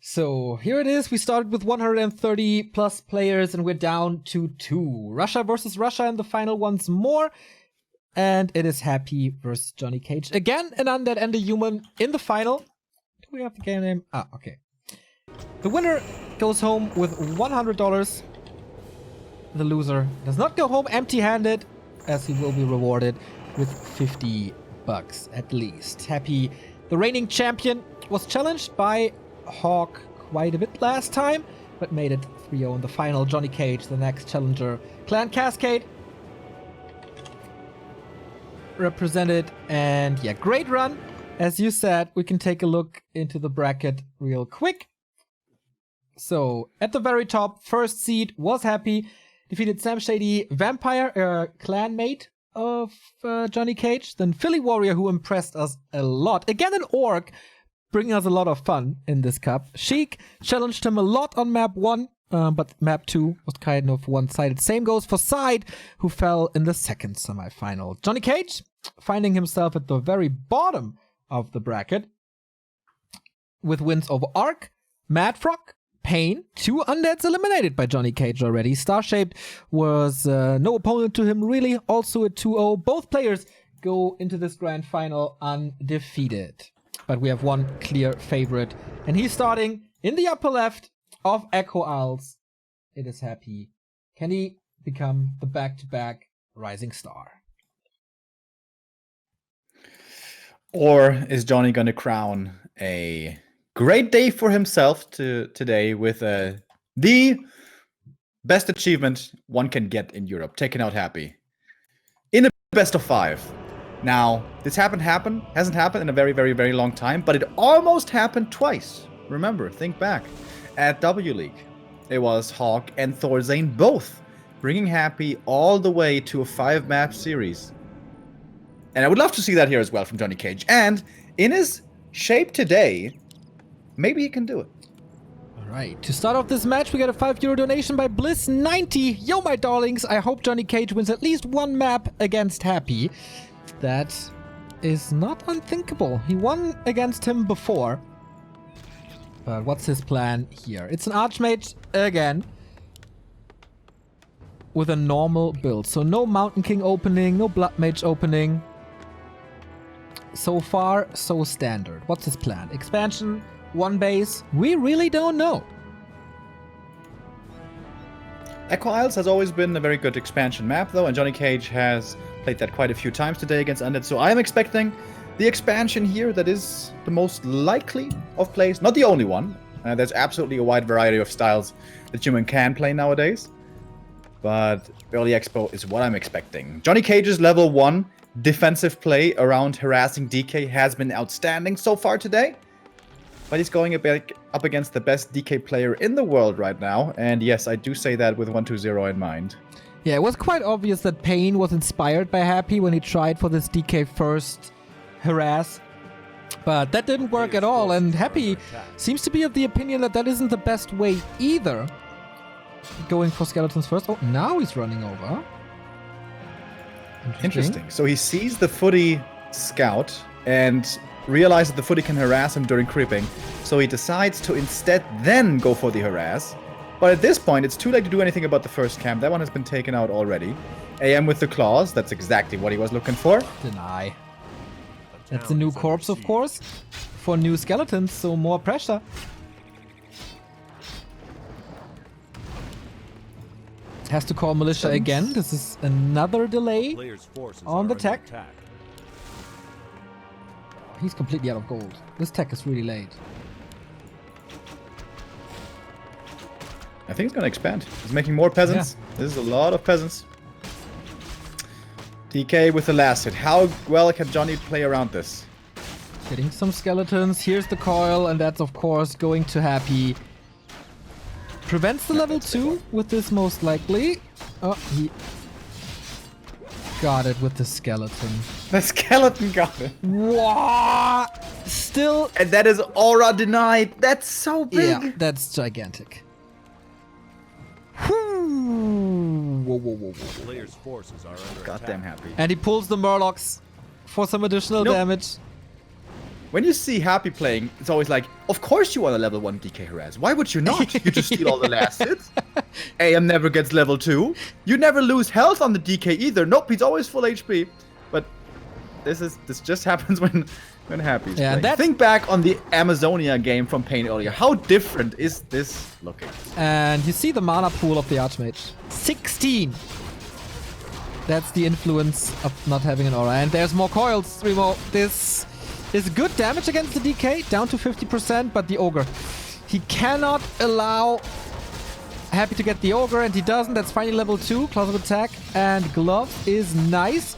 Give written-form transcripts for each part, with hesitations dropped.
So here it is. We started with 130 plus players and we're down to 2. Russia versus Russia in the final once more. And it is Happy versus JohnnyCage. Again, an undead and a human in the final. Do we have the game name? Ah, okay. The winner goes home with $100. The loser does not go home empty-handed, as he will be rewarded with $50 at least. Happy, the reigning champion, was challenged by Hawk quite a bit last time, but made it 3-0 in the final. JohnnyCage, the next challenger. Clan Cascade represented, and yeah, great run. As you said, we can take a look into the bracket real quick. So, at the very top, first seed was Happy. Defeated Sam Shady, Vampire, clanmate of JohnnyCage. Then Philly Warrior, who impressed us a lot. Again, an orc, bringing us a lot of fun in this cup. Sheik challenged him a lot on map 1, but map 2 was kind of one-sided. Same goes for Side, who fell in the second semifinal. JohnnyCage, finding himself at the very bottom of the bracket, with wins over Ark, Madfrog, Pain, 2 undeads eliminated by JohnnyCage already. Starshaped was no opponent to him really, also a 2-0. Both players go into this grand final undefeated. But we have one clear favorite, and he's starting in the upper left of Echo Isles. It is Happy. Can he become the back-to-back rising star? Or is Johnny gonna crown a great day for himself today with the best achievement one can get in Europe, taking out Happy in a best of 5. Now, this hasn't happened in a very, very, very long time, but it almost happened twice. Remember, think back. At W League, it was Hawk and Thorzane both bringing Happy all the way to a 5-map series. And I would love to see that here as well from JohnnyCage. And in his shape today, maybe he can do it. Alright, to start off this match, we got a €5 donation by Bliss90. Yo, my darlings, I hope JohnnyCage wins at least one map against Happy. That is not unthinkable. He won against him before. But what's his plan here? It's an Archmage again, with a normal build. So no Mountain King opening, no Blood Mage opening. So far, so standard. What's his plan? Expansion? One base? We really don't know. Echo Isles has always been a very good expansion map, though, and JohnnyCage has played that quite a few times today against Undead, so I am expecting the expansion here that is the most likely of plays. Not the only one. There's absolutely a wide variety of styles that human can play nowadays. But early expo is what I'm expecting. JohnnyCage's level 1 defensive play around harassing DK has been outstanding so far today. But he's going up against the best DK player in the world right now. And yes, I do say that with 1-2-0 in mind. Yeah, it was quite obvious that Pain was inspired by Happy when he tried for this DK first harass. But that didn't work at all, and Happy seems to be of the opinion that that isn't the best way either. Going for skeletons first. Oh, now he's running over. Interesting. So he sees the footy scout and realizes that the footy can harass him during creeping. So he decides to instead then go for the harass. But at this point, it's too late to do anything about the first camp. That one has been taken out already. AM with the claws. That's exactly what he was looking for. Deny. That's a new corpse, of course, for new skeletons, so more pressure. Has to call militia again. This is another delay on the tech. He's completely out of gold. This tech is really late. I think he's going to expand. He's making more peasants. Yeah. This is a lot of peasants. DK with the last hit. How well can Johnny play around this? Getting some skeletons. Here's the coil, and that's of course going to Happy. Prevents the level 2 with this most likely. Oh, he got it with the skeleton. The skeleton got it. What? Still. And that is aura denied. That's so big. Yeah, that's gigantic. Whoa, whoa, whoa, whoa. Player's forces are under Goddamn Happy. And he pulls the Murlocs for some additional damage. when you see Happy playing, it's always like, of course you want a level 1 DK harass. Why would you not? You just steal all the last hits. AM never gets level 2. You never lose health on the DK either. Nope, he's always full HP. But this just happens when Happy's playing. Think back on the Amazonia game from Pain earlier. How different is this looking? And you see the mana pool of the Archmage. 16! That's the influence of not having an aura. And there's more coils, Remo. This is good damage against the DK, down to 50%, but the Ogre. He cannot allow Happy to get the Ogre, and he doesn't. That's finally level 2, Claws of Attack, and Glove is nice.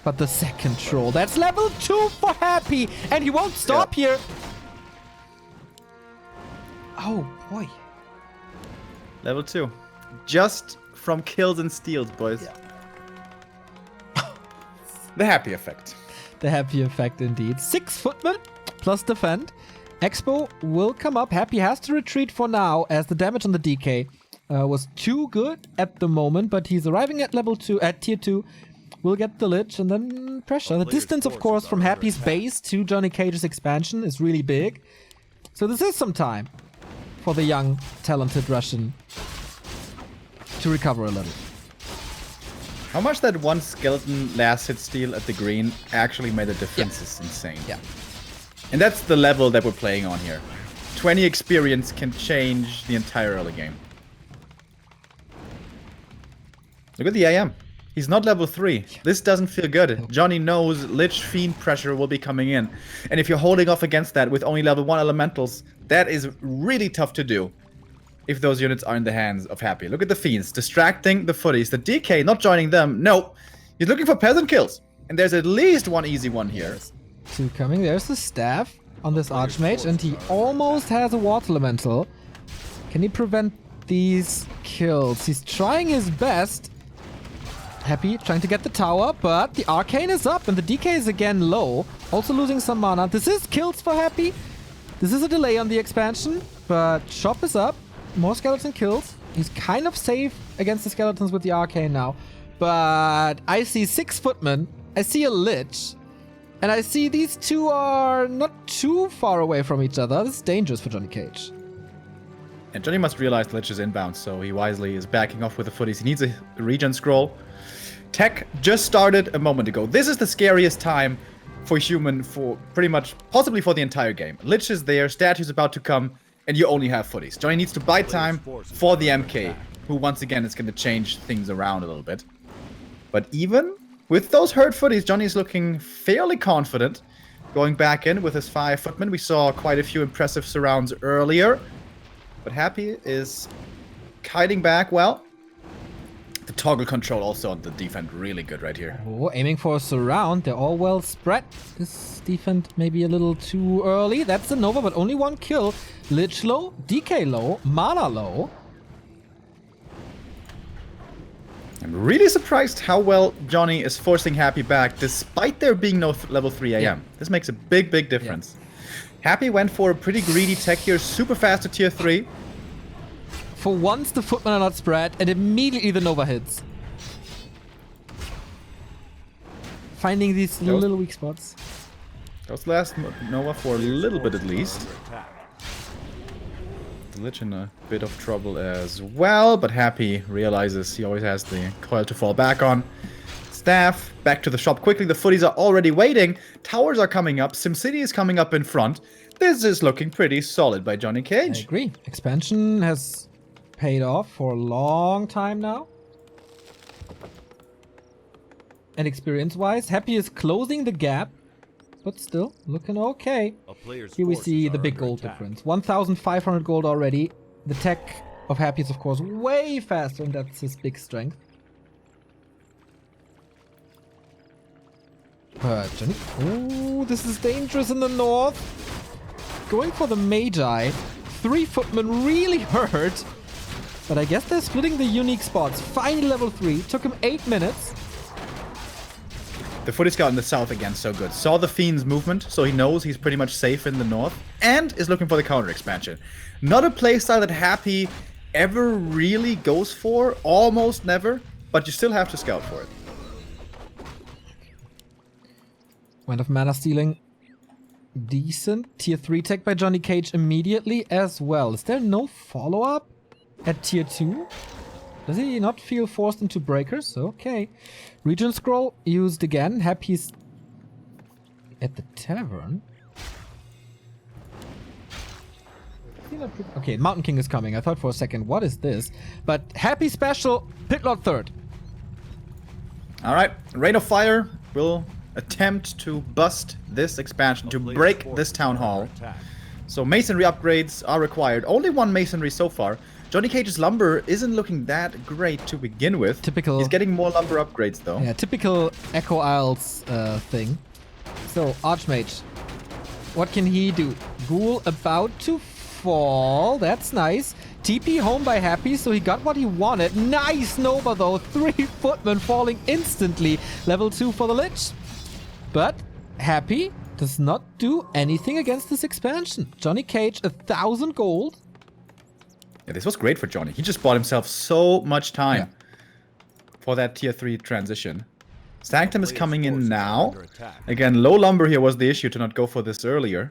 But the second troll, that's level 2 for Happy, and he won't stop here. Oh, boy. Level 2. Just from kills and steals, boys. Yeah. The Happy effect. The Happy effect, indeed. 6 footmen plus defend. Expo will come up. Happy has to retreat for now, as the damage on the DK was too good at the moment, but he's arriving at level 2, at tier 2. We'll get the Lich and then pressure. The distance, of course, from Happy's base to JohnnyCage's expansion is really big. So this is some time for the young, talented Russian to recover a little. How much that one skeleton last hit steal at the green actually made a difference is insane. Yeah. And that's the level that we're playing on here. 20 experience can change the entire early game. Look at the AM. He's not level 3. This doesn't feel good. Johnny knows Lich Fiend pressure will be coming in. And if you're holding off against that with only level 1 elementals, that is really tough to do if those units are in the hands of Happy. Look at the Fiends, distracting the footies. The DK not joining them. No, he's looking for peasant kills. And there's at least one easy one here. 2 coming. There's the staff on this Archmage, and he almost has a Water Elemental. Can he prevent these kills? He's trying his best. Happy trying to get the tower, but the Arcane is up and the DK is again low. Also losing some mana. This is kills for Happy. This is a delay on the expansion, but Shop is up. More skeleton kills. He's kind of safe against the skeletons with the Arcane now. But I see 6 footmen. I see a Lich. And I see these two are not too far away from each other. This is dangerous for JohnnyCage. And Johnny must realize Lich is inbound, so he wisely is backing off with the footies. He needs a regen scroll. Tech just started a moment ago. This is the scariest time for human for pretty much, possibly for the entire game. Lich is there, statue's about to come, and you only have footies. Johnny needs to buy time for the MK, who once again is going to change things around a little bit. But even with those hurt footies, Johnny is looking fairly confident. Going back in with his 5 footmen. We saw quite a few impressive surrounds earlier. But Happy is kiting back well. The toggle control also on the defense really good right here. Oh, aiming for a surround. They're all well spread. This defense may be a little too early. That's the Nova, but only 1 kill. Lich low, DK low, mana low. I'm really surprised how well Johnny is forcing Happy back despite there being no level 3 AM. Yeah. This makes a big, big difference. Yeah. Happy went for a pretty greedy tech here, super fast to tier 3. For once, the footmen are not spread, and immediately the Nova hits. Finding these little weak spots. Those last Nova for a little bit at least. The Lich in a bit of trouble as well, but Happy realizes he always has the coil to fall back on. Staff, back to the shop quickly. The footies are already waiting. Towers are coming up. SimCity is coming up in front. This is looking pretty solid by JohnnyCage. I agree. Expansion has paid off for a long time now. And experience-wise, Happy is closing the gap, but still looking okay. Here we see the big gold difference. 1,500 gold already. The tech of Happy is, of course, way faster, and that's his big strength. But Johnny... Ooh, this is dangerous in the north. Going for the Magi. 3 footmen really hurt. But I guess they're splitting the unique spots. Finally level 3. Took him 8 minutes. The footy scout in the south again, so good. Saw the Fiend's movement, so he knows he's pretty much safe in the north. And is looking for the counter expansion. Not a playstyle that Happy ever really goes for. Almost never. But you still have to scout for it. Wind of mana stealing. Decent tier 3 tech by JohnnyCage immediately as well. Is there no follow-up at tier 2? Does he not feel forced into breakers? Okay. Region scroll used again. Happy's at the tavern. Okay, Mountain King is coming. I thought for a second, what is this? But Happy special, Pit Lord third. Alright, Rain of Fire will attempt to bust this expansion, to break this town hall. So masonry upgrades are required. Only one masonry so far. JohnnyCage's lumber isn't looking that great to begin with. Typical. He's getting more lumber upgrades though. Yeah, typical Echo Isles thing. So, Archmage. What can he do? Ghoul about to fall. That's nice. TP home by Happy, so he got what he wanted. Nice Nova though. 3 footmen falling instantly. Level 2 for the Lich. But Happy does not do anything against this expansion. JohnnyCage, 1,000 gold. Yeah, this was great for Johnny. He just bought himself so much time for that tier 3 transition. Sanctum is coming in now. Again, low lumber here was the issue to not go for this earlier.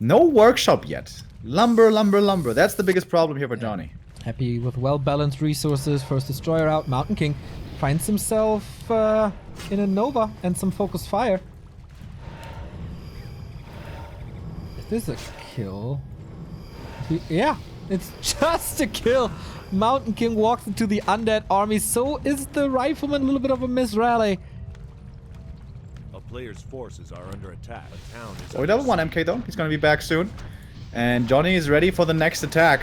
No workshop yet. Lumber, lumber, lumber. That's the biggest problem here for Johnny. Happy with well-balanced resources. First Destroyer out. Mountain King finds himself in a Nova and some focused fire. Is this a kill? Yeah, it's just a kill. Mountain King walks into the undead army. So is the rifleman. A little bit of a misrally. A player's forces are under attack. A town is We level 1 MK though. He's going to be back soon. And Johnny is ready for the next attack.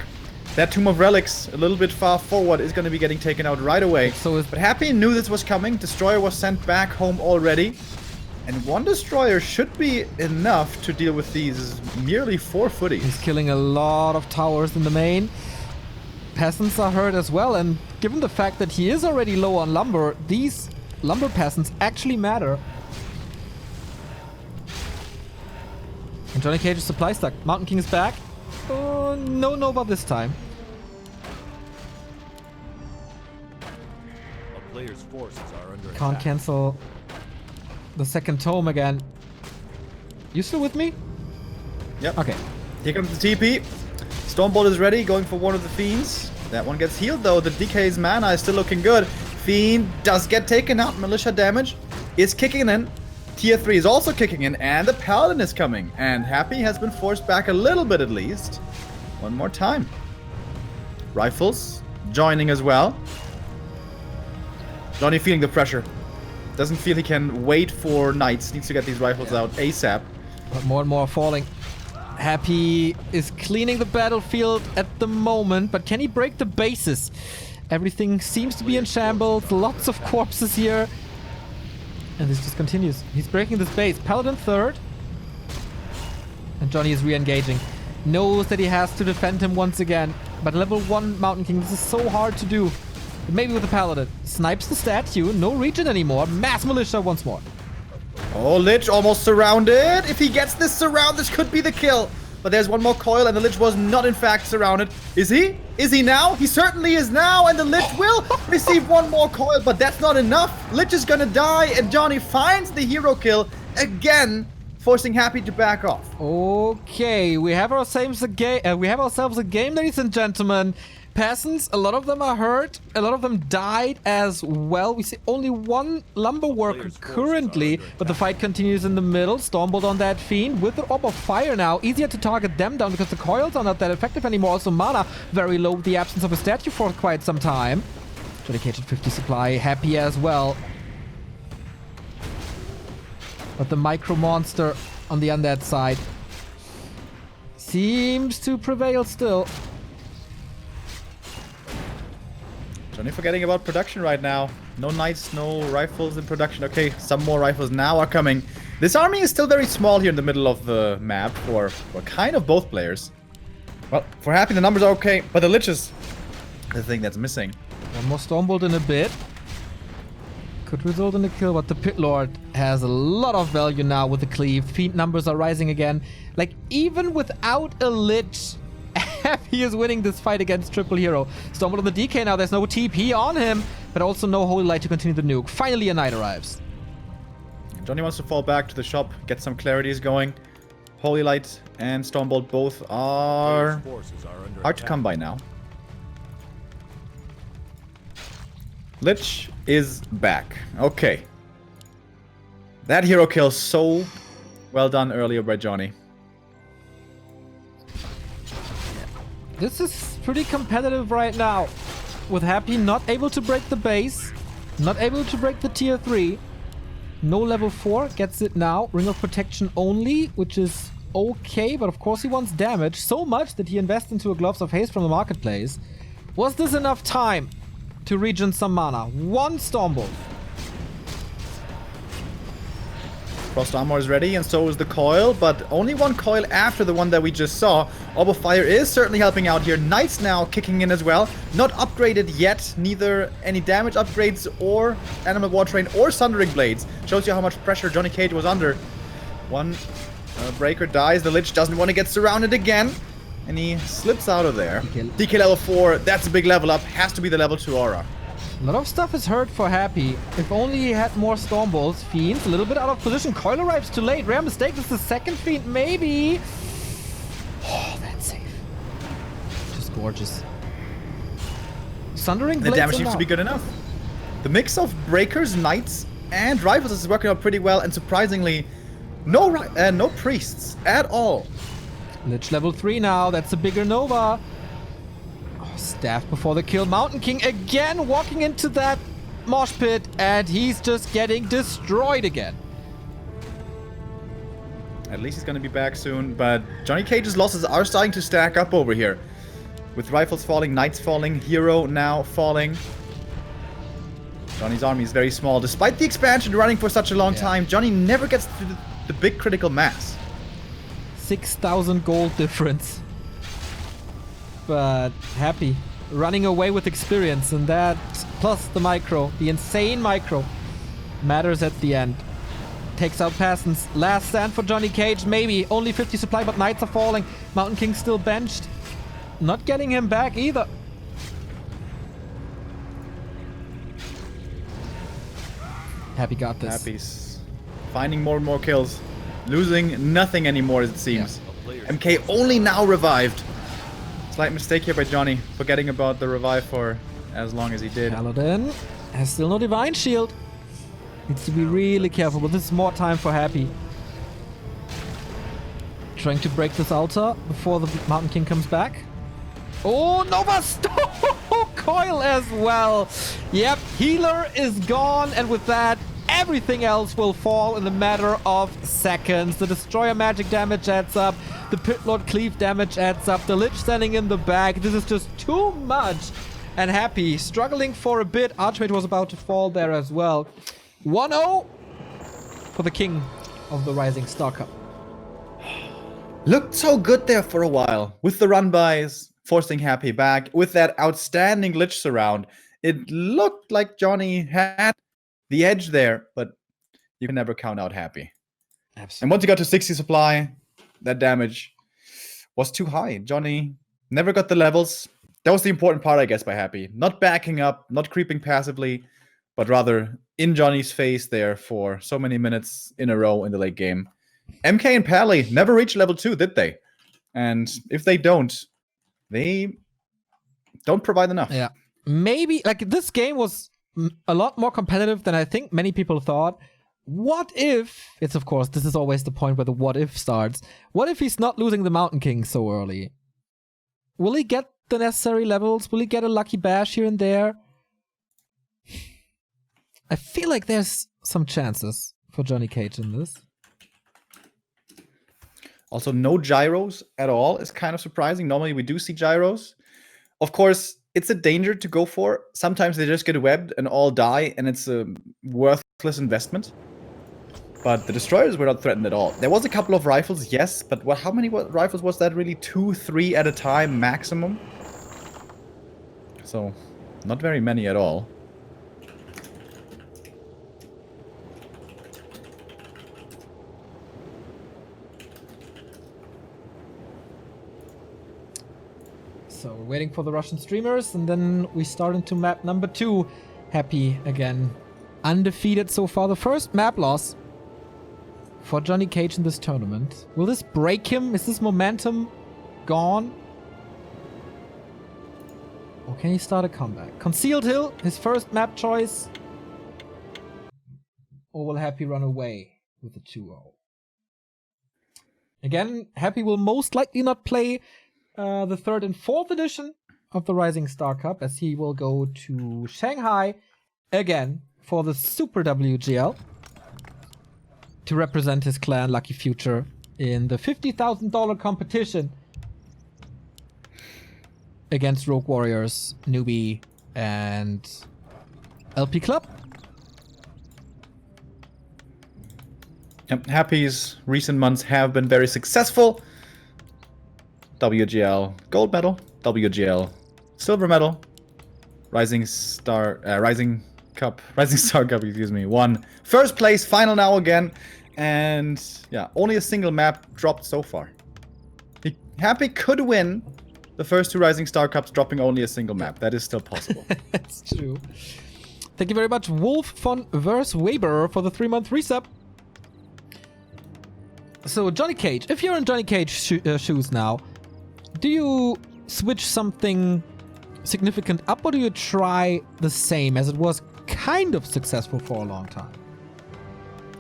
That Tomb of Relics, a little bit far forward, is going to be getting taken out right away. But Happy knew this was coming. Destroyer was sent back home already. And 1 Destroyer should be enough to deal with these merely 4 footies. He's killing a lot of towers in the main. Peasants are hurt as well. And given the fact that he is already low on lumber, these lumber peasants actually matter. And JohnnyCage is supply stuck. Mountain King is back. Oh, no Nova this time. A player's forces are under Can't attack. cancel the second tome again. You still with me? Yep. Okay. Here comes the TP. Stormbolt is ready, going for one of the Fiends. That one gets healed though. The DK's mana is still looking good. Fiend does get taken out. Militia damage is kicking in. Tier 3 is also kicking in, and the Paladin is coming. And Happy has been forced back a little bit at least. One more time. Rifles joining as well. Johnny feeling the pressure. Doesn't feel he can wait for Knights. Needs to get these rifles out ASAP. But more and more are falling. Happy is cleaning the battlefield at the moment, but can he break the bases? Everything seems to be in shambles. Lots of corpses here. And this just continues. He's breaking this base. Paladin third. And Johnny is re-engaging. Knows that he has to defend him once again. But level 1 Mountain King, this is so hard to do. But maybe with the Paladin. Snipes the statue. No region anymore. Mass militia once more. Oh, Lich almost surrounded. If he gets this surround, this could be the kill. But there's one more coil, and the Lich was not in fact surrounded. Is he? Is he now? He certainly is now, and the Lich will receive one more coil, but that's not enough. Lich is gonna die, and Johnny finds the hero kill again, forcing Happy to back off. Okay, we have ourselves a game. Ladies and gentlemen. Peasants, a lot of them are hurt. A lot of them died as well. We see only 1 lumber worker currently, but the fight continues in the middle. Stormbolt on that Fiend with the Orb of Fire now. Easier to target them down because the coils are not that effective anymore. Also, mana very low with the absence of a statue for quite some time. JohnnyCage at 50 supply, Happy as well. But the Micro Monster on the undead side seems to prevail still. Johnny forgetting about production right now. No Knights, no rifles in production. Okay, some more rifles now are coming. This army is still very small here in the middle of the map for kind of both players. Well, for Happy, the numbers are okay, but the Lich is the thing that's missing. One more Stormbolt in a bit. Could result in a kill, but the Pit Lord has a lot of value now with the cleave. Fiend numbers are rising again. Like, even without a Lich, Happy is winning this fight against Triple Hero. Stormbolt on the DK now. There's no TP on him, but also no Holy Light to continue the nuke. Finally, a Knight arrives. Johnny wants to fall back to the shop, get some clarities going. Holy Light and Stormbolt both are Players' forces are under hard to attack. come by now. Lich is back. Okay. That hero kill so well done earlier by Johnny. This is pretty competitive right now. With Happy not able to break the base, not able to break the tier 3. No level 4, gets it now. Ring of Protection only, which is okay, but of course he wants damage. So much that he invests into a Gloves of Haste from the marketplace. Was this enough time to regen some mana? One Stormbolt. Frost Armor is ready, and so is the coil, but only one coil after the one that we just saw. Orb of Fire is certainly helping out here. Knights now kicking in as well. Not upgraded yet, neither any damage upgrades or Animal War Train or Sundering Blades. Shows you how much pressure JohnnyCage was under. One breaker dies, the Lich doesn't want to get surrounded again, and he slips out of there. DK level 4, that's a big level up, has to be the level 2 aura. A lot of stuff is hurt for Happy. If only he had more Stormbolts. Fiends a little bit out of position. Coil arrives too late. Rare mistake. This is the second Fiend, maybe. Oh, that's safe. Just gorgeous. Sundering The Blades damage seems to be good enough. The mix of breakers, knights, and rifles is working out pretty well, and surprisingly, no priests at all. Lich level 3 now. That's a bigger Nova. Staff before the kill. Mountain King again walking into that mosh pit, and he's just getting destroyed again. At least he's gonna be back soon, but JohnnyCage's losses are starting to stack up over here. With rifles falling, knights falling, hero now falling. Johnny's army is very small. Despite the expansion running for such a long time, Johnny never gets to the big critical mass. 6,000 gold difference. But Happy running away with experience, and that plus the micro, the insane micro, matters at the end. Takes out Passants. Last stand for JohnnyCage, maybe. Only 50 supply, but Knights are falling. Mountain King still benched. Not getting him back either. Happy got this. Happy's finding more and more kills. Losing nothing anymore, as it seems. MK only now revived. Slight mistake here by Johnny, forgetting about the revive for as long as he did. Paladin has still no Divine Shield. Needs to be really careful, but this is more time for Happy. Trying to break this altar before the Mountain King comes back. Oh, Nova Storm Coil as well. Yep, healer is gone, and with that, everything else will fall in a matter of seconds. The Destroyer magic damage adds up. The Pit Lord Cleave damage adds up. The Lich standing in the back. This is just too much. And Happy struggling for a bit. Archmage was about to fall there as well. 1-0 for the king of the Ryzing Star Cup. Looked so good there for a while. With the run-bys, forcing Happy back. With that outstanding Lich surround. It looked like Johnny had the edge there, but you can never count out Happy. Absolutely. And once you got to 60 supply, that damage was too high. Johnny never got the levels. That was the important part, I guess, by Happy. Not backing up, not creeping passively, but rather in Johnny's face there for so many minutes in a row in the late game. MK and Pally never reached level 2, did they? And if they don't provide enough. Yeah. Maybe, like, this game was a lot more competitive than I think many people thought. What if, it's of course, this is always the point where the what if starts. What if he's not losing the Mountain King so early? Will he get the necessary levels? Will he get a lucky bash here and there? I feel like there's some chances for JohnnyCage in this. Also, no gyros at all is kind of surprising. Normally we do see gyros. Of course, it's a danger to go for. Sometimes they just get webbed and all die, and it's a worthless investment. But the destroyers were not threatened at all. There was a couple of rifles, yes, but how many rifles was that really? 2, 3 at a time maximum? So, not very many at all. So we're waiting for the Russian streamers, and then we start into map number 2. Happy again. Undefeated so far. The first map loss for JohnnyCage in this tournament. Will this break him? Is this momentum gone? Or can he start a comeback? Concealed Hill, his first map choice. Or will Happy run away with a 2-0? Again, Happy will most likely not play the 3rd and 4th edition of the Ryzing Star Cup, as he will go to Shanghai again for the Super WGL to represent his clan Lucky Future in the $50,000 competition against Rogue Warriors, Newbie, and LP Club. Yep, Happy's recent months have been very successful. WGL gold medal, WGL silver medal, Ryzing Star Cup, excuse me, won first place, final now again, and yeah, only a single map dropped so far. Happy could win the first 2 Ryzing Star Cups, dropping only a single map. That is still possible. That's true. Thank you very much, Wolf von Weber, for the 3-month resub. So, JohnnyCage, if you're in JohnnyCage shoes now, do you switch something significant up, or do you try the same, as it was kind of successful for a long time?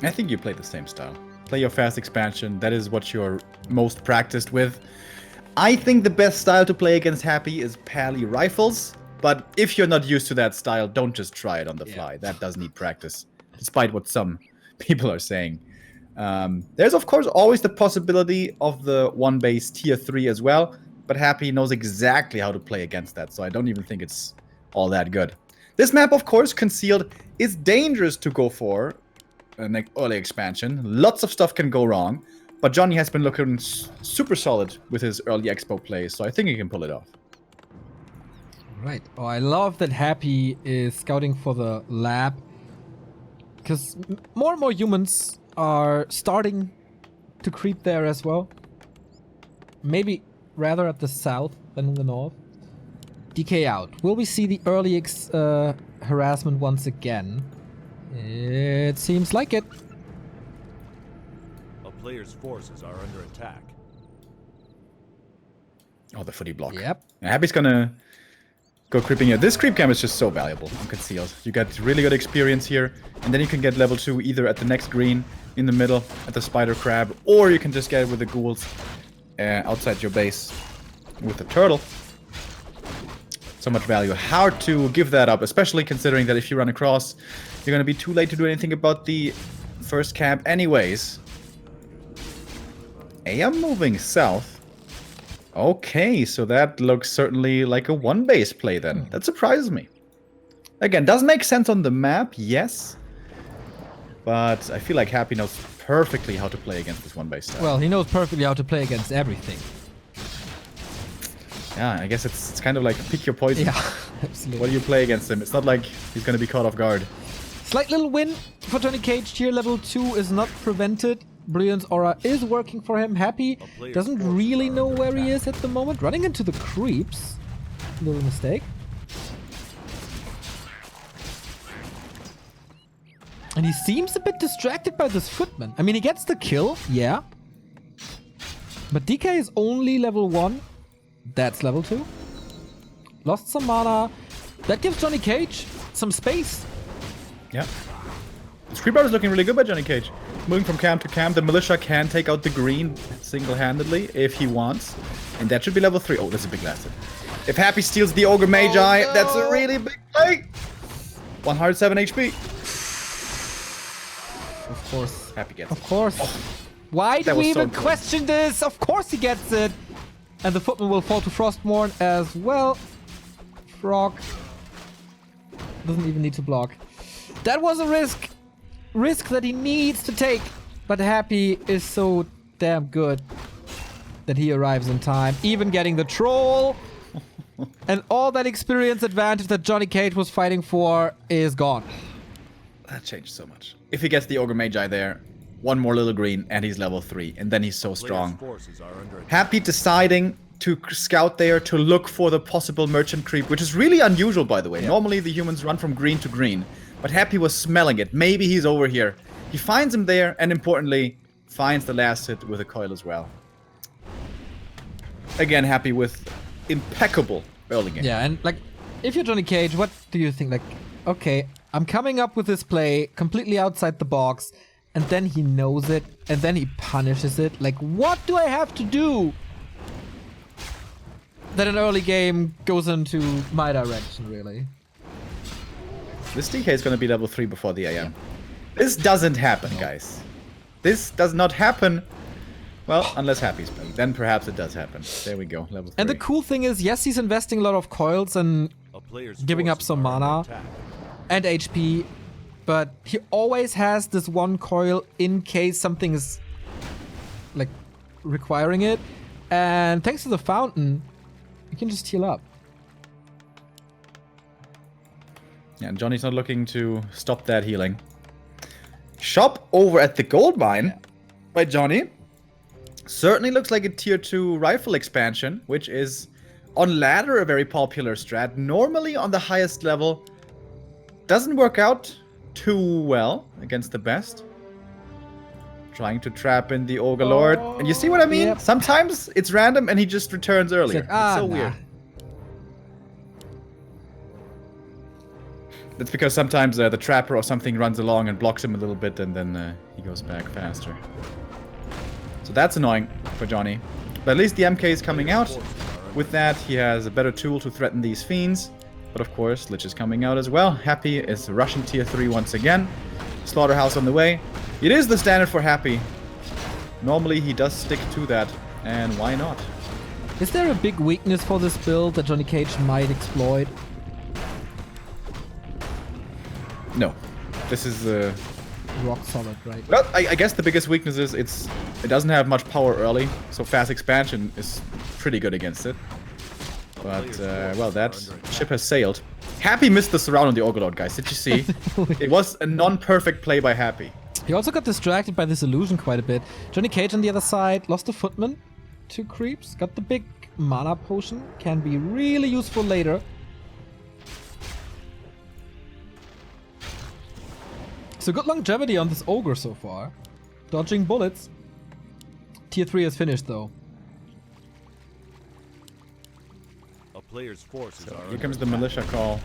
I think you play the same style. Play your fast expansion. That is what you're most practiced with. I think the best style to play against Happy is Pally Rifles, but if you're not used to that style, don't just try it on the fly. That does need practice, despite what some people are saying. There's of course always the possibility of the 1-base tier 3 as well, but Happy knows exactly how to play against that, so I don't even think it's all that good. This map, of course, Concealed, is dangerous to go for an early expansion. Lots of stuff can go wrong, but Johnny has been looking super solid with his early expo plays, so I think he can pull it off. Right. Oh, I love that Happy is scouting for the lab, because more and more humans are starting to creep there as well. Maybe rather at the south than in the north. DK out. Will we see the early harassment once again? It seems like it. A player's forces are under attack. Oh, the footy block. Yep. Yeah, Happy's gonna go creeping here. This creep cam is just so valuable on Concealed. You get really good experience here, and then you can get level 2 either at the next green, in the middle, at the spider crab, or you can just get it with the ghouls outside your base with the turtle. So much value. Hard to give that up, especially considering that if you run across, you're gonna be too late to do anything about the first camp anyways. AM moving south. Okay, so that looks certainly like a 1-base play then. That surprises me. Again, doesn't make sense on the map, yes. But I feel like Happy knows perfectly how to play against this 1-base style. Well, he knows perfectly how to play against everything. Yeah, I guess it's kind of like pick your poison. Yeah, absolutely. What do you play against him? It's not like he's going to be caught off guard. Slight little win for JohnnyCage. Tier level 2 is not prevented. Brilliance Aura is working for him. Happy doesn't really know where he is at the moment. Running into the creeps. Little mistake. And he seems a bit distracted by this footman. I mean, he gets the kill, yeah. But DK is only level 1. That's level 2. Lost some mana. That gives JohnnyCage some space. Yeah. The Scream is looking really good by JohnnyCage. Moving from camp to camp, the militia can take out the green single-handedly if he wants. And that should be level 3. Oh, that's a big last hit. If Happy steals the Ogre Magi, no. That's a really big play. 107 HP. Of course. Happy gets Of it. course. Oh, why do we was so even good. question this? Of course he gets it. And the footman will fall to Frostmourne as well. Frog doesn't even need to block. That was a risk. Risk that he needs to take. But Happy is so damn good that he arrives in time. Even getting the troll. And all that experience advantage that JohnnyCage was fighting for is gone. That changed so much. If he gets the Ogre Magi there, one more little green, and he's level 3. And then he's so strong. Forces are under attack. Happy deciding to scout there to look for the possible merchant creep, which is really unusual, by the way. Yeah. Normally, the humans run from green to green. But Happy was smelling it. Maybe he's over here. He finds him there, and importantly, finds the last hit with a coil as well. Again, happy with impeccable early game. Yeah, and like, if you're JohnnyCage, what do you think? Like, okay, I'm coming up with this play completely outside the box, and then he knows it, and then he punishes it. Like, what do I have to do that an early game goes into my direction, really? This DK is going to be level 3 before the AM. This doesn't happen, guys. This does not happen. Well, unless Happy's playing. Then perhaps it does happen. There we go, level 3. And the cool thing is, yes, he's investing a lot of coils and giving up some mana and HP, but he always has this one coil in case something is, like, requiring it. And thanks to the fountain, you can just heal up. Yeah, and Johnny's not looking to stop that healing. Shop over at the gold mine by Johnny. Certainly looks like a tier 2 rifle expansion, which is on ladder a very popular strat. Normally on the highest level. Doesn't work out too well against the best. Trying to trap in the Ogre Lord. And you see what I mean? Yep. Sometimes it's random and he just returns earlier. It's like, It's so weird. That's because sometimes the trapper or something runs along and blocks him a little bit, and then he goes back faster. So that's annoying for Johnny. But at least the MK is coming out. With that, he has a better tool to threaten these fiends. But of course, Lich is coming out as well. Happy is rushing tier 3 once again. Slaughterhouse on the way. It is the standard for Happy. Normally he does stick to that, and why not? Is there a big weakness for this build that JohnnyCage might exploit? No. This is Rock solid, right? well, I guess the biggest weakness is it doesn't have much power early, so fast expansion is pretty good against it. But, well, that ship has sailed. Happy missed the surround on the Ogre Lord, guys. Did you see? It was a non-perfect play by Happy. He also got distracted by this illusion quite a bit. JohnnyCage on the other side lost a footman. 2 creeps. Got the big mana potion. Can be really useful later. So good longevity on this Ogre so far. Dodging bullets. Tier 3 is finished though. A player's forces are Here comes the militia call.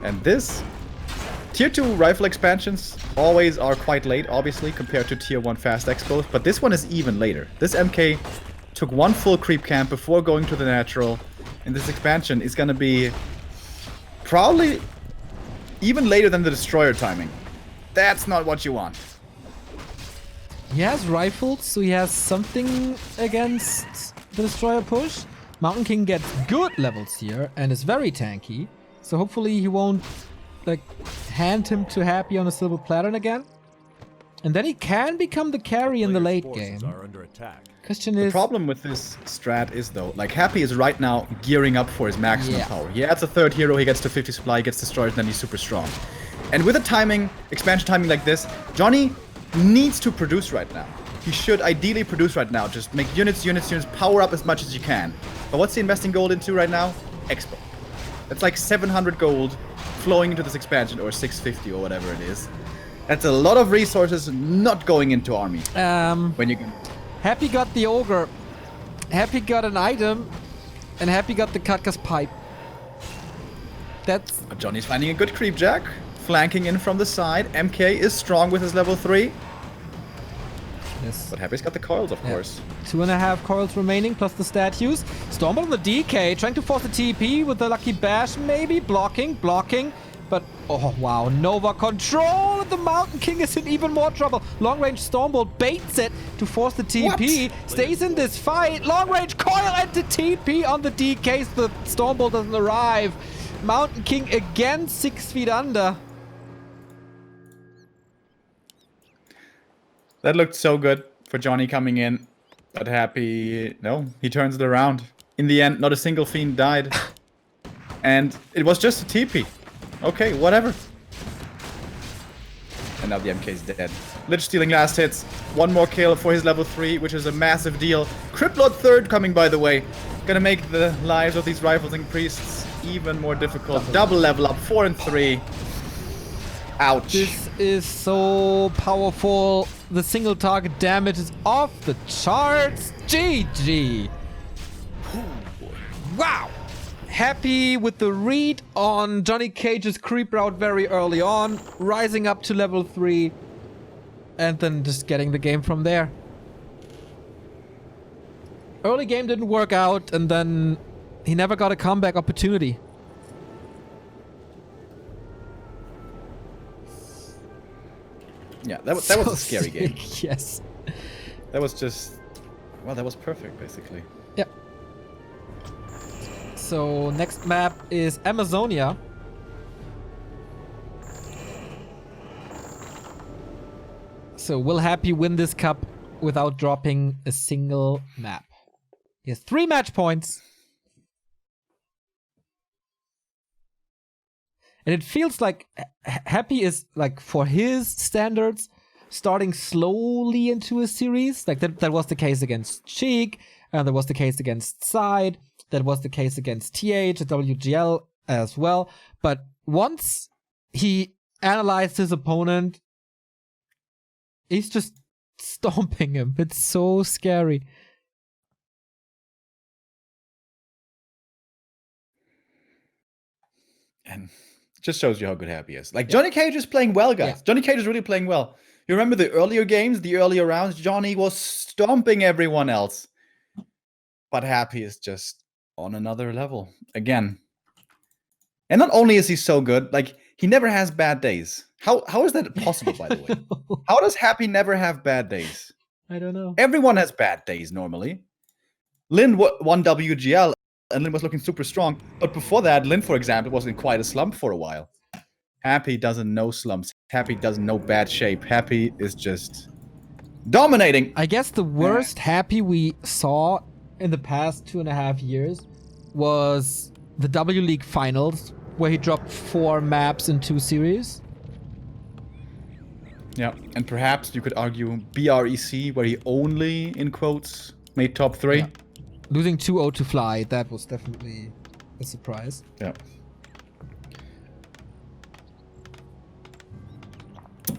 And this tier 2 rifle expansions always are quite late, obviously, compared to tier 1 fast expos, but this one is even later. This MK took 1 full creep camp before going to the natural, and this expansion is gonna be probably even later than the destroyer timing. That's not what you want. He has rifles, so he has something against the destroyer push. Mountain King gets good levels here and is very tanky. So hopefully he won't, like, hand him to Happy on a silver platter again. And then he can become the carry in the late game. are under attack. Question The is... problem with this strat is, though, like, Happy is right now gearing up for his maximum power. He adds a 3rd hero, he gets to 50 supply, he gets destroyed, and then he's super strong. And with a timing, expansion timing like this, Johnny needs to produce right now. He should ideally produce right now. Just make units, power up as much as you can. But what's he investing gold into right now? Expo. That's like 700 gold flowing into this expansion, or 650 or whatever it is. That's a lot of resources not going into army. When you can... Happy got the Ogre. Happy got an item. And Happy got the Katka's pipe. That's... But Johnny's finding a good creep jack. Flanking in from the side. MK is strong with his level 3. Yes. But Happy's got the coils, of course. 2.5 coils remaining, plus the statues. Stormbolt on the DK, trying to force the TP with the lucky bash, maybe. Blocking. But, oh wow, Nova control! The Mountain King is in even more trouble. Long range Stormbolt baits it to force the TP. What? Stays in this fight. Long range coil and the TP on the DK so the Stormbolt doesn't arrive. Mountain King again 6 feet under. That looked so good for Johnny coming in. But Happy... No, he turns it around. In the end, not a single fiend died. And it was just a TP. Okay, whatever. And now the MK is dead. Lich stealing last hits. 1 more kill for his level 3, which is a massive deal. Cryptlord 3rd coming, by the way. Gonna make the lives of these rifling priests even more difficult. Double level up, 4 and 3. Ouch. This is so powerful. The single target damage is off the charts. GG. Wow. Happy with the read on JohnnyCage's creep route very early on, rising up to level 3, and then just getting the game from there. Early game didn't work out, and then he never got a comeback opportunity. Yeah, that was a scary game. Yes. That was just... Well, that was perfect, basically. Yep. So, next map is Amazonia. So, will Happy win this cup without dropping a single map? He has 3 match points. And it feels like Happy is, like, for his standards, starting slowly into a series. Like, that was the case against Cheek, and that was the case against Side, that was the case against TH and WGL as well. But once he analyzed his opponent, he's just stomping him. It's so scary. And just shows you how good Happy is. Like, JohnnyCage is playing well, guys. Yeah. JohnnyCage is really playing well. You remember the earlier games, the earlier rounds? Johnny was stomping everyone else. But Happy is just on another level again. And not only is he so good, like, he never has bad days. How is that possible, by the way? How does Happy never have bad days? I don't know. Everyone has bad days normally. Lin won WGL, and Lin was looking super strong. But before that, Lin, for example, was in quite a slump for a while. Happy doesn't know slumps. Happy doesn't know bad shape. Happy is just dominating. I guess the worst Happy we saw in the past 2.5 years was the W League finals, where he dropped 4 maps in 2 series. Yeah, and perhaps you could argue BREC, where he only, in quotes, made top 3. Yeah. Losing 2-0 to Fly, that was definitely a surprise. Yeah.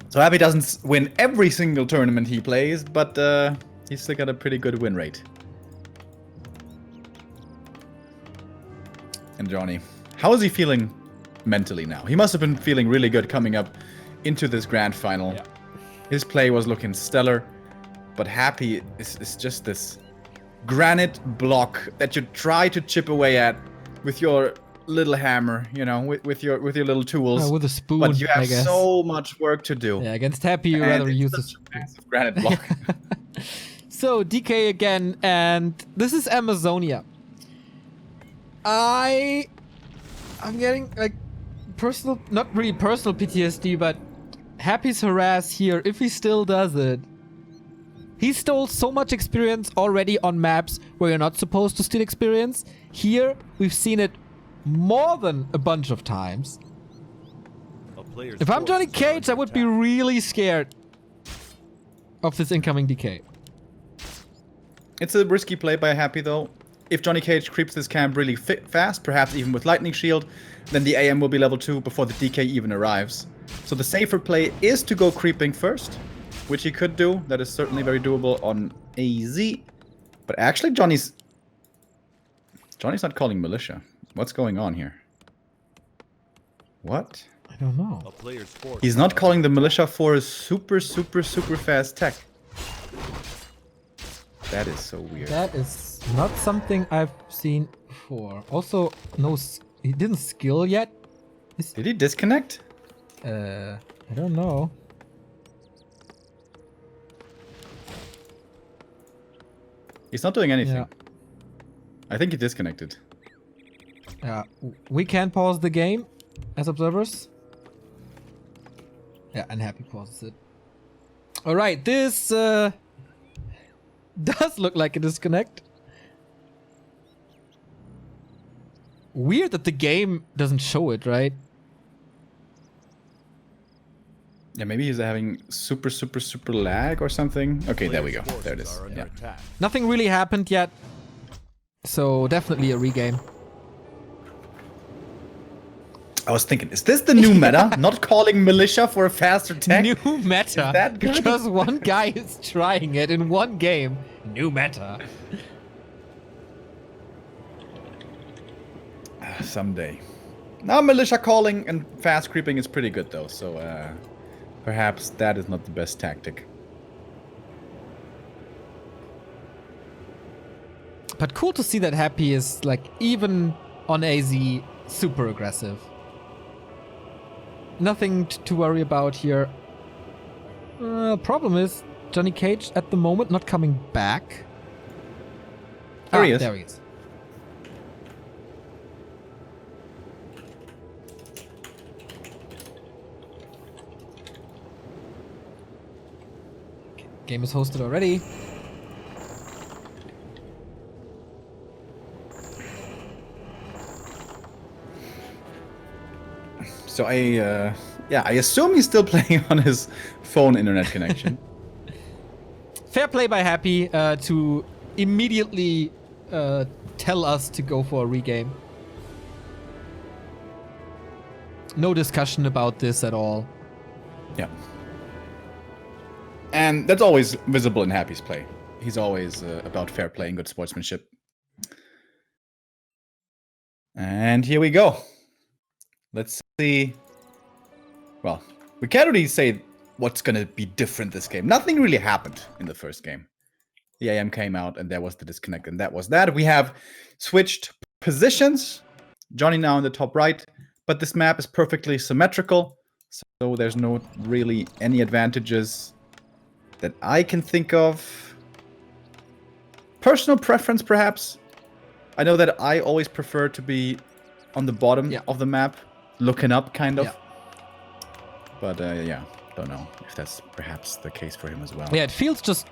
So Happy doesn't win every single tournament he plays, but he's still got a pretty good win rate. And Johnny, how is he feeling mentally now? He must have been feeling really good coming up into this grand final. Yeah. His play was looking stellar, but Happy is just this granite block that you try to chip away at with your little hammer, you know, with your little tools. With a spoon, but you I have guess. so much work to do. Yeah, against Happy, you And rather it's use such a a spoon. massive granite block. So, DK again, and this is Amazonia. I'm getting, like, personal, not really personal PTSD, but Happy's harass here, if he still does it. He stole so much experience already on maps where you're not supposed to steal experience. Here, we've seen it more than a bunch of times. If I'm JohnnyCage, I would be really scared of this incoming DK. It's a risky play by Happy, though. If JohnnyCage creeps this camp really fast, perhaps even with Lightning Shield, then the AM will be level 2 before the DK even arrives. So the safer play is to go creeping first, which he could do. That is certainly very doable on AZ. But actually, Johnny's not calling militia. What's going on here? What? I don't know. He's not calling the militia for a super fast tech. That is so weird. That is not something I've seen before. Also, no, he didn't skill yet. Did he disconnect? I don't know. He's not doing anything. Yeah. I think he disconnected. Yeah, we can pause the game as observers. Yeah, and Happy pauses it. All right, this does look like a disconnect. Weird that the game doesn't show it, right? Yeah, maybe he's having super lag or something. Okay, there we go. There it is. Yeah. Nothing really happened yet, so definitely a regame. I was thinking, is this the new meta? Not calling militia for a faster tech? New meta. that good? Because one guy is trying it in one game. New meta. Someday. Now militia calling and fast creeping is pretty good though, so perhaps that is not the best tactic. But cool to see that Happy is, like, even on AZ, super aggressive. Nothing to worry about here. Problem is, JohnnyCage at the moment not coming back. There he is. There he is. Okay, game is hosted already. So I assume he's still playing on his phone internet connection. Fair play by Happy to immediately tell us to go for a regame. No discussion about this at all. Yeah. And that's always visible in Happy's play. He's always about fair play and good sportsmanship. And here we go. Let's see. Well, we can't really say what's going to be different this game. Nothing really happened in the first game. The AM came out and there was the disconnect, and that was that. We have switched positions. Johnny now in the top right, but this map is perfectly symmetrical, so there's no really any advantages that I can think of. Personal preference, perhaps. I know that I always prefer to be on the bottom of the map, looking up, kind of. But yeah, don't know if that's perhaps the case for him as well. Yeah, it feels just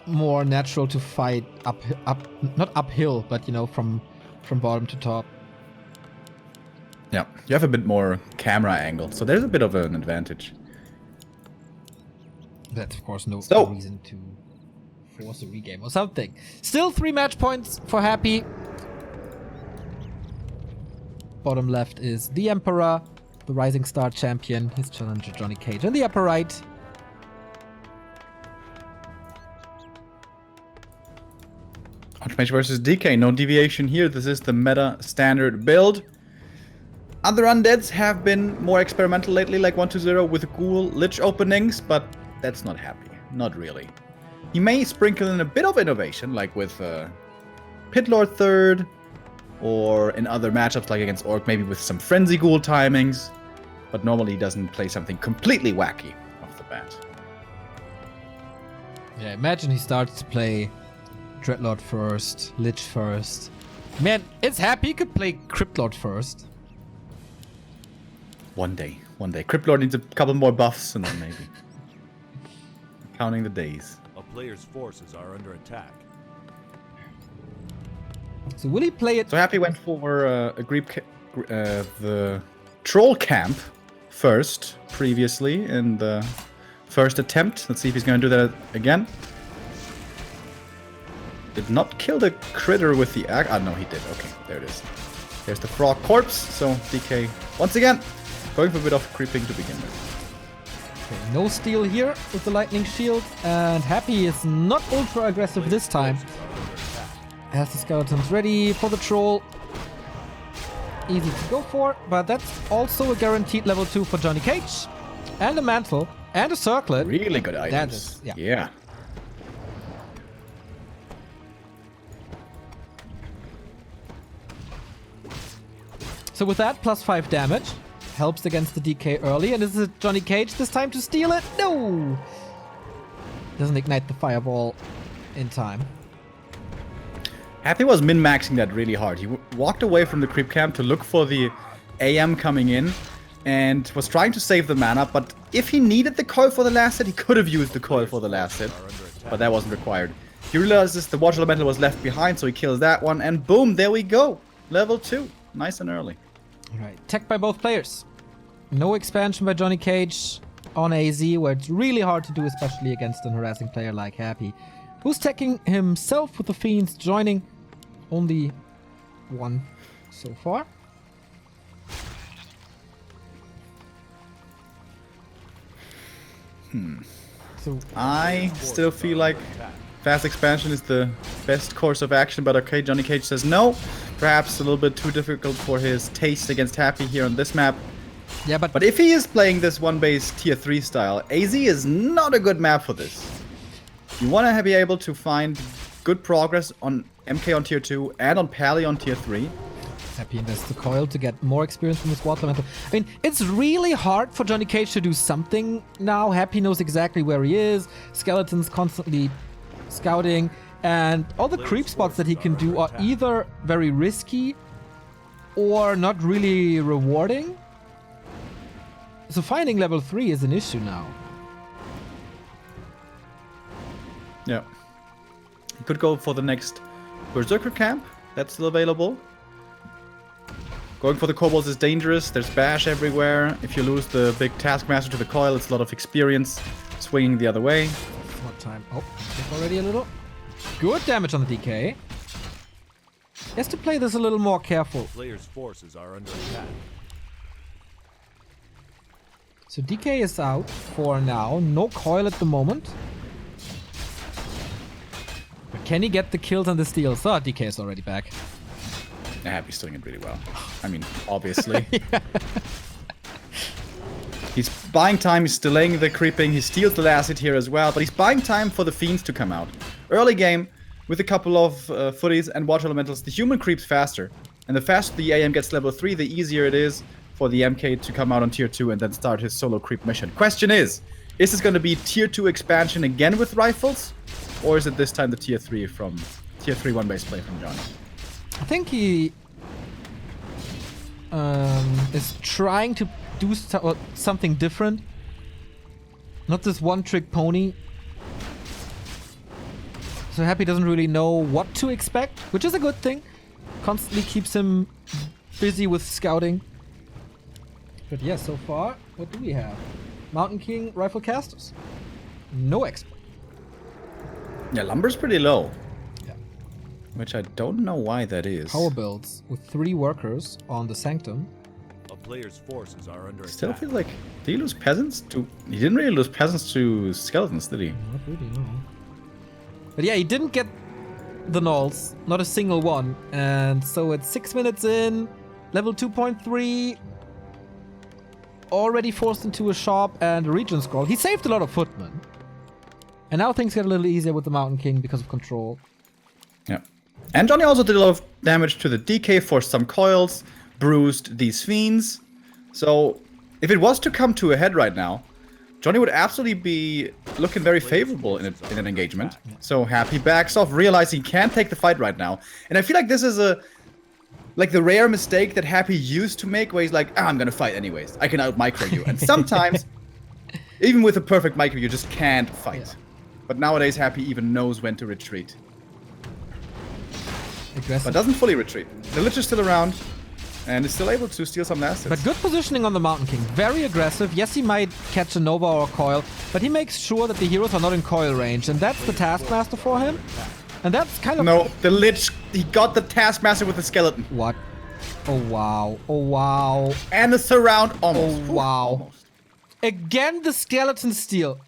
more natural to fight not uphill, but you know, from bottom to top. Yeah, you have a bit more camera angle, so there's a bit of an advantage. That's of course no So- reason to force a regame or something. Still 3 match points for Happy. Bottom left is the Emperor, the Rising Star champion, his challenger JohnnyCage. In the upper right, Archmage versus DK, no deviation here. This is the meta standard build. Other undeads have been more experimental lately, like 120 with Ghoul Lich openings, but that's not Happy. Not really. He may sprinkle in a bit of innovation, like with Pit Lord third, or in other matchups like against Orc, maybe with some Frenzy Ghoul timings, but normally he doesn't play something completely wacky off the bat. yeah, imagine he starts to play Dreadlord first, Lich first. Man, it's Happy he could play Cryptlord first. One day. Crypt Lord needs a couple more buffs, and then maybe. Counting the days. A player's forces are under attack. So will he play it? So Happy went for the troll camp first, previously, in the first attempt. Let's see if he's going to do that again. Did not kill the critter with the axe. Ah, no, he did. Okay, there it is. There's the frog corpse. So DK, once again, going for a bit of creeping to begin with. Okay, no steal here with the lightning shield, and Happy is not ultra aggressive this time. Has the skeletons ready for the troll. Easy to go for, but that's also a guaranteed level 2 for JohnnyCage. And a mantle, and a circlet. Really good items. is- yeah. Yeah. So with that, plus 5 damage. Helps against the DK early, and is it JohnnyCage this time to steal it? No! Doesn't ignite the fireball in time. Happy was min-maxing that really hard. He walked away from the creep camp to look for the AM coming in and was trying to save the mana, but if he needed the coil for the last hit, he could have used the coil for the last hit, but that wasn't required. He realizes the Watch Elemental was left behind, so he kills that one, and boom, there we go. Level 2. Nice and early. Alright, tech by both players. No expansion by JohnnyCage on AZ, where it's really hard to do, especially against an harassing player like Happy, who's teching himself with the Fiends, joining only one so far. So I still feel like fast expansion is the best course of action, but okay, JohnnyCage says no. Perhaps a little bit too difficult for his taste against Happy here on this map. yeah, but But if he is playing this one-base tier 3 style, AZ is not a good map for this. You want to be able to find good progress on MK on tier 2 and on Pally on tier 3. Happy invests the coil to get more experience from his water elemental. I mean, it's really hard for JohnnyCage to do something now. Happy knows exactly where he is. Skeleton's constantly scouting, and all the creep spots that he can do are either very risky or not really rewarding. So finding level 3 is an issue now. Yeah. You could go for the next Berserker camp. That's still available. Going for the kobolds is dangerous. There's bash everywhere. If you lose the big taskmaster to the coil, it's a lot of experience swinging the other way. What time? Oh, took already a little. Good damage on the DK. He has to play this a little more careful. Players' forces are under attack. So DK is out for now. No coil at the moment. But can he get the kills and the steals? Oh, DK is already back. Happy's doing it really well. I mean, obviously. He's buying time, he's delaying the creeping, he steals the last hit here as well, but he's buying time for the fiends to come out. Early game, with a couple of footies and water elementals, the human creeps faster. And the faster the AM gets level 3, the easier it is for the MK to come out on tier 2 and then start his solo creep mission. Question is this going to be tier 2 expansion again with rifles? Or is it this time the tier 3 from tier 3 one-base play from Johnny? I think he is trying to do something different. Not this one-trick pony. So Happy doesn't really know what to expect, which is a good thing. Constantly keeps him busy with scouting. But yeah, so far, what do we have? Mountain King rifle casters. No expert. Yeah, lumber's pretty low. Yeah. Which I don't know why that is. Power builds with 3 workers on the Sanctum. A player's forces are under Still attack. feel like, did he lose peasants to... He didn't really lose peasants to skeletons, did he? Not really, no. But yeah, he didn't get the nulls. Not a single one. And so it's 6 minutes in. Level 2.3. Already forced into a shop and a region scroll. He saved a lot of footmen. And now things get a little easier with the Mountain King because of control. Yeah. And Johnny also did a lot of damage to the DK, forced some coils, bruised these fiends. So, if it was to come to a head right now, Johnny would absolutely be looking very favorable in an engagement. So Happy backs off, realizing he can't take the fight right now. And I feel like this is like the rare mistake that Happy used to make, where he's like, I'm gonna fight anyways. I can out-micro you. And sometimes, even with a perfect micro, you just can't fight. Yeah. But nowadays, Happy even knows when to retreat. Aggressive. But doesn't fully retreat. The Lich is still around, and is still able to steal some last hits. But good positioning on the Mountain King. Very aggressive. Yes, he might catch a Nova or a coil, but he makes sure that the heroes are not in coil range. And that's the Taskmaster for him. And that's kind of... No, the Lich, he got the Taskmaster with the skeleton. What? Oh, wow. Oh, wow. And the surround, almost. Oh, wow. Almost. Again, the skeleton steal.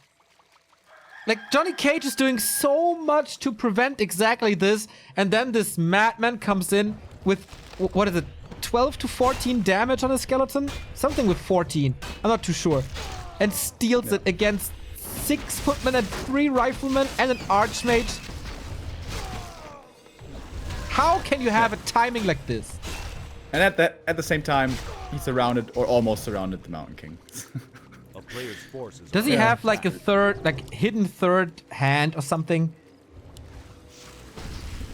Like, JohnnyCage is doing so much to prevent exactly this, and then this madman comes in with, what is it, 12 to 14 damage on a skeleton? Something with 14. I'm not too sure. And steals it against 6 footmen and 3 riflemen and an archmage. How can you have a timing like this? And at the same time, he surrounded, or almost surrounded, the Mountain King. A player's forces Does he have like a third, like hidden third hand or something?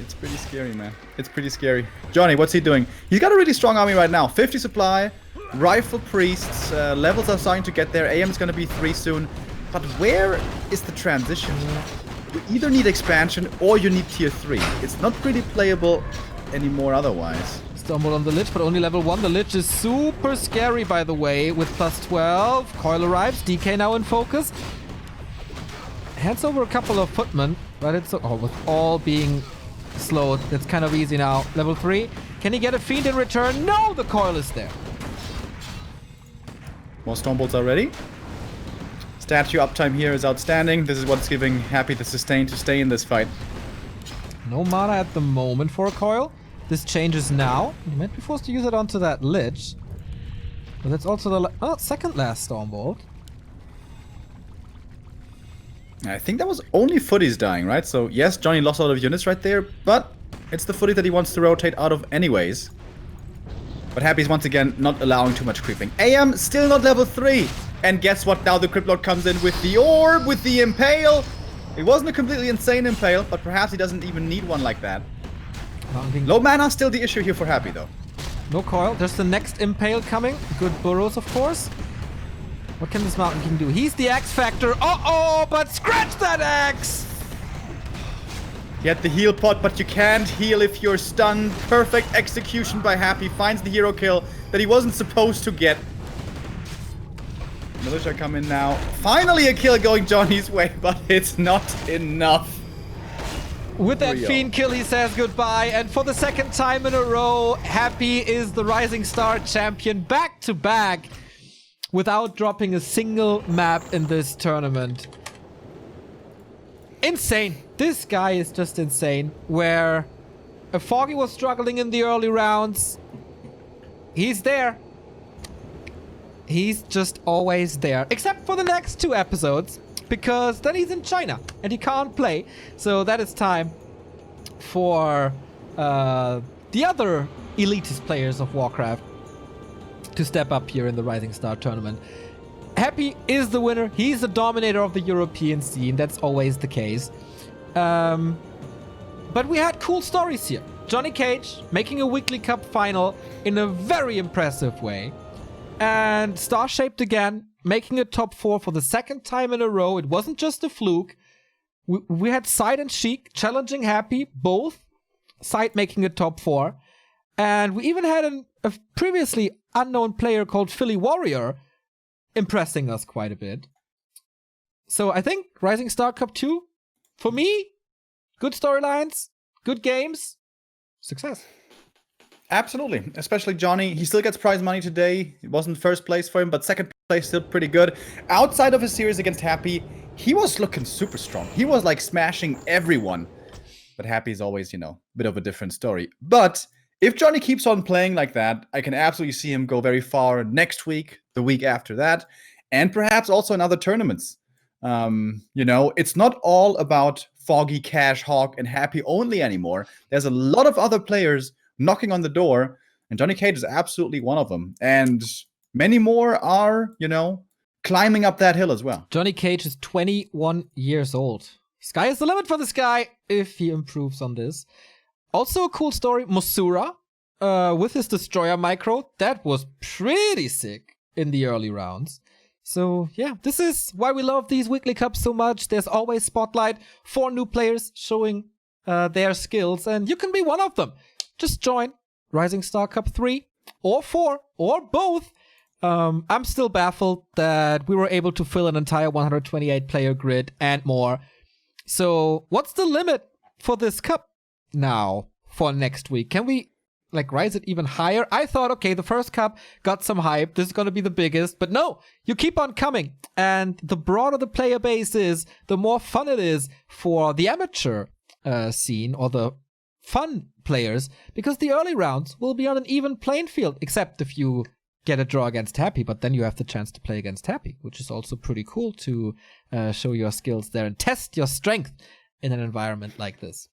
It's pretty scary, man. It's pretty scary. Johnny, what's he doing? He's got a really strong army right now. 50 supply, rifle priests, levels are starting to get there. AM's gonna be 3 soon. But where is the transition? You either need expansion or you need tier 3. It's not really playable anymore otherwise. Stumbled on the Lich, but only level 1. The Lich is super scary, by the way, with plus 12. Coil arrives. DK now in focus. Hands over a couple of footmen, but it's... Oh, with all being slowed, it's kind of easy now. Level 3. Can he get a Fiend in return? No! The coil is there. More Stormbolts are ready. Statue uptime here is outstanding. This is what's giving Happy the sustain to stay in this fight. No mana at the moment for a coil. This changes now. You might be forced to use it onto that Lich. But that's also the second last Stormbolt. I think that was only Footies dying, right? So yes, Johnny lost a lot of units right there, but it's the Footy that he wants to rotate out of anyways. But Happy's once again not allowing too much creeping. AM still not level 3. And guess what? Now the Crypt Lord comes in with the Orb, with the Impale. It wasn't a completely insane Impale, but perhaps he doesn't even need one like that. Low mana still the issue here for Happy though. No coil. There's the next Impale coming. Good burrows, of course. What can this Mountain King do? He's the X Factor. Uh-oh, but scratch that X! Get the heal pot, but you can't heal if you're stunned. Perfect execution by Happy. Finds the hero kill that he wasn't supposed to get. Militia come in now. Finally a kill going Johnny's way, but it's not enough. With that Fiend kill, he says goodbye. And for the second time in a row, Happy is the Rising Star champion back to back without dropping a single map in this tournament. Insane. This guy is just insane. Where a Foggy was struggling in the early rounds, he's there. He's just always there. Except for the next 2 episodes, because then he's in China and he can't play. So that is time for the other elitist players of Warcraft to step up here in the Rising Star tournament. Happy is the winner. He's the dominator of the European scene. That's always the case. But we had cool stories here. JohnnyCage making a Weekly Cup final in a very impressive way. And Star-Shaped again, making a top 4 for the second time in a row. It wasn't just a fluke. We had Side and Sheik challenging Happy, both. Side making a top 4. And we even had a previously unknown player called Philly Warrior impressing us quite a bit. So I think Rising Star Cup 2, for me, good storylines, good games, success. Absolutely, especially Johnny. He still gets prize money today. It wasn't first place for him, but second place still pretty good. Outside of his series against Happy, he was looking super strong. He was like smashing everyone. But Happy is always, you know, a bit of a different story. But if Johnny keeps on playing like that, I can absolutely see him go very far next week, the week after that, and perhaps also in other tournaments. You know, it's not all about Foggy, Cash, Hawk, and Happy only anymore. There's a lot of other players knocking on the door, and JohnnyCage is absolutely one of them. And many more are, you know, climbing up that hill as well. JohnnyCage is 21 years old. Sky is the limit for this guy if he improves on this. Also a cool story, Mosura with his Destroyer micro. That was pretty sick in the early rounds. So yeah, this is why we love these Weekly Cups so much. There's always spotlight for new players showing their skills, and you can be one of them. Just join Rising Star Cup 3 or 4 or both. I'm still baffled that we were able to fill an entire 128 player grid and more. So what's the limit for this cup now for next week? Can we like rise it even higher? I thought, okay, the first cup got some hype. This is going to be the biggest, but no, you keep on coming. And the broader the player base is, the more fun it is for the amateur scene or the fun players, because the early rounds will be on an even playing field, except if you get a draw against Happy, but then you have the chance to play against Happy, which is also pretty cool to show your skills there and test your strength in an environment like this.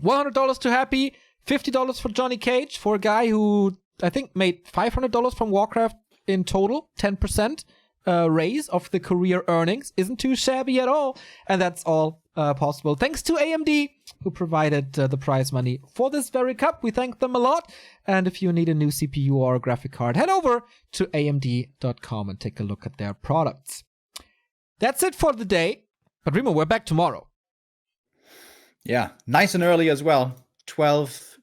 $100 to Happy, $50 for JohnnyCage, for a guy who I think made $500 from Warcraft in total, 10% raise of the career earnings. Isn't too shabby at all, and that's all possible thanks to AMD, who provided the prize money for this very cup. We thank them a lot. And if you need a new CPU or a graphic card, head over to amd.com and take a look at their products. That's it for the day. But Remo, we're back tomorrow. Yeah, nice and early as well. 12.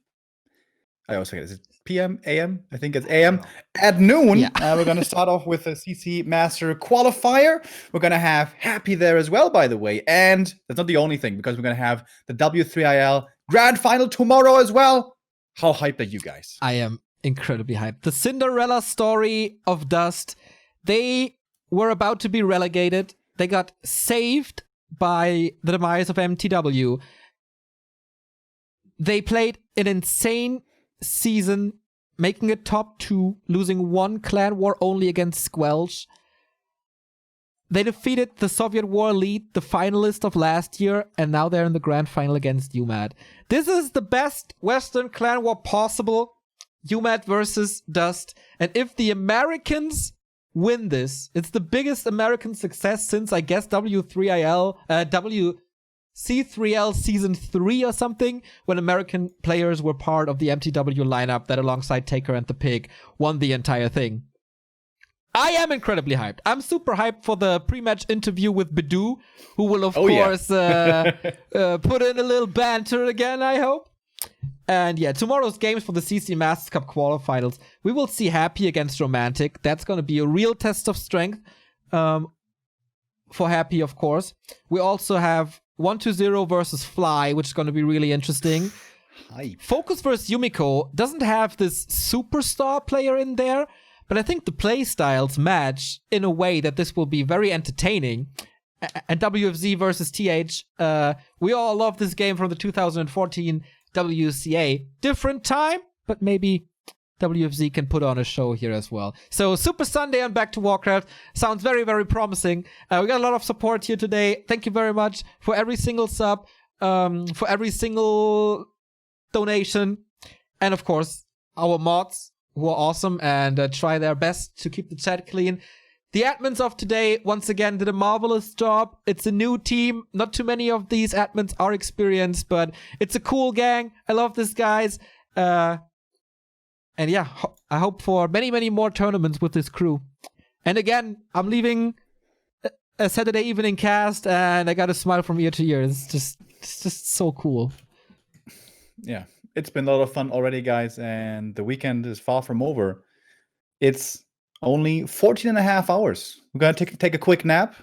I always forget, is it PM, AM? I think it's AM. At noon, we're going to start off with a CC Master Qualifier. We're going to have Happy there as well, by the way. And that's not the only thing, because we're going to have the W3IL Grand Final tomorrow as well. How hyped are you guys? I am incredibly hyped. The Cinderella story of Dust. They were about to be relegated. They got saved by the demise of MTW. They played an insane season, making it top 2, losing 1 clan war only against Squelch. They defeated the Soviet War Elite, the finalist of last year, and now they're in the grand final against UMAT. This is the best Western clan war possible. UMAT versus Dust. And if the Americans win this, it's the biggest American success since, I guess, WC3L Season 3 or something, when American players were part of the MTW lineup that, alongside Taker and the Pig, won the entire thing. I am incredibly hyped. I'm super hyped for the pre-match interview with Bidou, who will, of course, put in a little banter again, I hope. And yeah, tomorrow's games for the CC Masters Cup quarterfinals. We will see Happy against Romantic. That's going to be a real test of strength for Happy, of course. We also have 1-0 versus Fly, which is going to be really interesting. Hype. Focus versus Yumiko doesn't have this superstar player in there, but I think the play styles match in a way that this will be very entertaining. And WFZ versus TH, we all love this game from the 2014 WCA. Different time, but maybe WFZ can put on a show here as well. So Super Sunday on Back to Warcraft sounds very, very promising. We got a lot of support here today. Thank you very much for every single sub, for every single donation, and of course, our mods, who are awesome and try their best to keep the chat clean. The admins of today, once again, did a marvelous job. It's a new team. Not too many of these admins are experienced, but it's a cool gang. I love this, guys. And yeah, I hope for many, many more tournaments with this crew. And again, I'm leaving a Saturday evening cast, and I got a smile from ear to ear. It's just so cool. Yeah. It's been a lot of fun already, guys, and the weekend is far from over. It's only 14 and a half hours. We're going to take a quick nap,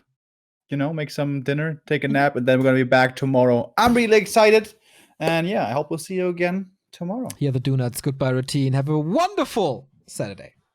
make some dinner, take a nap, and then we're going to be back tomorrow. I'm really excited, and yeah, I hope we'll see you again tomorrow. Here, the Do Nuts goodbye routine. Have a wonderful Saturday.